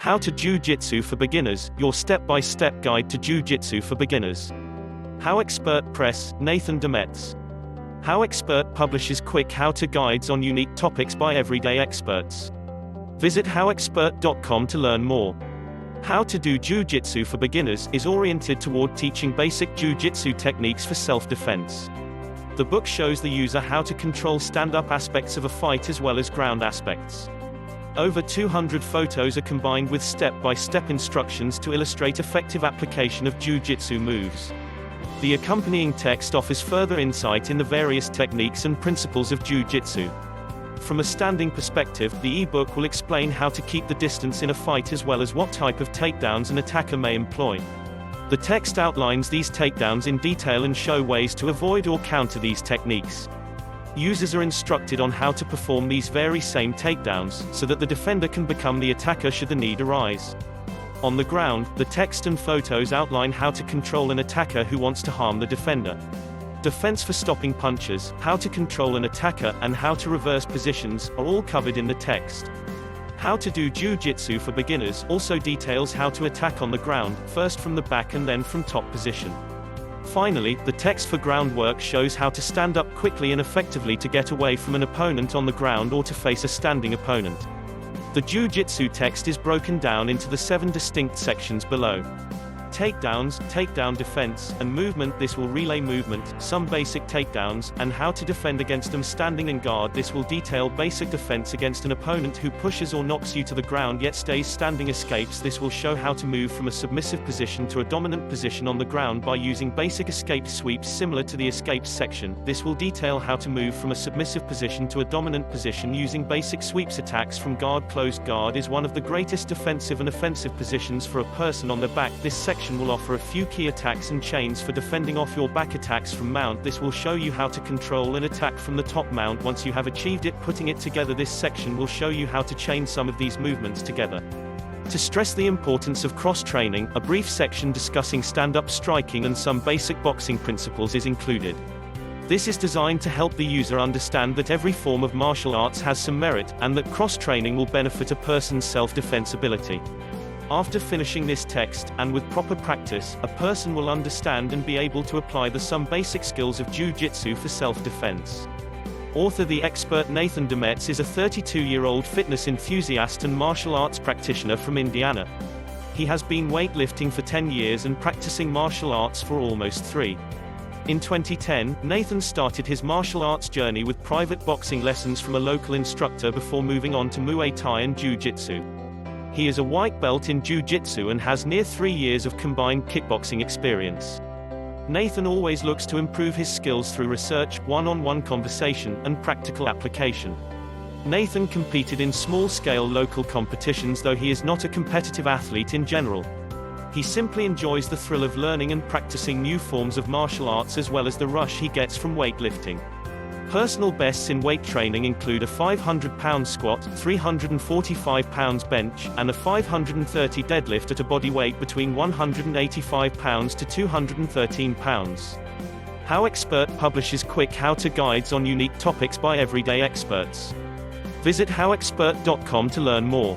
How to Jiu-Jitsu for Beginners, your step-by-step guide to Jiu-Jitsu for beginners. HowExpert Press, Nathan Demetz. HowExpert publishes quick how-to guides on unique topics by everyday experts. Visit howexpert.com to learn more. How to Do Jiu-Jitsu for Beginners is oriented toward teaching basic Jiu-Jitsu techniques for self-defense. The book shows the user how to control stand-up aspects of a fight as well as ground aspects. Over 200 photos are combined with step-by-step instructions to illustrate effective application of Jiu-Jitsu moves. The accompanying text offers further insight in the various techniques and principles of Jiu-Jitsu. From a standing perspective, the ebook will explain how to keep the distance in a fight as well as what type of takedowns an attacker may employ. The text outlines these takedowns in detail and show ways to avoid or counter these techniques. Users are instructed on how to perform these very same takedowns, so that the defender can become the attacker should the need arise. On the ground, the text and photos outline how to control an attacker who wants to harm the defender. Defense for stopping punches, how to control an attacker, and how to reverse positions, are all covered in the text. How to Do Jiu-Jitsu for Beginners also details how to attack on the ground, first from the back and then from top position. Finally, the text for groundwork shows how to stand up quickly and effectively to get away from an opponent on the ground or to face a standing opponent. The Jiu-Jitsu text is broken down into the 7 distinct sections below. Takedowns, takedown defense, and movement. This will relay movement, some basic takedowns, and how to defend against them. Standing and guard. This will detail basic defense against an opponent who pushes or knocks you to the ground yet stays standing. Escapes. This will show how to move from a submissive position to a dominant position on the ground by using basic escape sweeps similar to the escapes section. This will detail how to move from a submissive position to a dominant position using basic sweeps. Attacks from guard. Closed guard is one of the greatest defensive and offensive positions for a person on their back. This section will offer a few key attacks and chains for defending off your back. Attacks from mount. This will show you how to control an attack from the top mount once you have achieved it. Putting it together. This section will show you how to chain some of these movements together. To stress the importance of cross-training, a brief section discussing stand-up striking and some basic boxing principles is included. This is designed to help the user understand that every form of martial arts has some merit, and that cross-training will benefit a person's self-defense ability. After finishing this text, and with proper practice, a person will understand and be able to apply some basic skills of Jiu-Jitsu for self-defense. Author The expert Nathan Demetz is a 32-year-old fitness enthusiast and martial arts practitioner from Indiana. He has been weightlifting for 10 years and practicing martial arts for almost 3. In 2010, Nathan started his martial arts journey with private boxing lessons from a local instructor before moving on to Muay Thai and Jiu-Jitsu. He is a white belt in Jiu-Jitsu and has near 3 years of combined kickboxing experience. Nathan always looks to improve his skills through research, one-on-one conversation, and practical application. Nathan competed in small-scale local competitions, though he is not a competitive athlete in general. He simply enjoys the thrill of learning and practicing new forms of martial arts as well as the rush he gets from weightlifting. Personal bests in weight training include a 500-pound squat, 345 pounds bench, and a 530 deadlift at a body weight between 185 pounds to 213 pounds. HowExpert publishes quick how-to guides on unique topics by everyday experts. Visit howexpert.com to learn more.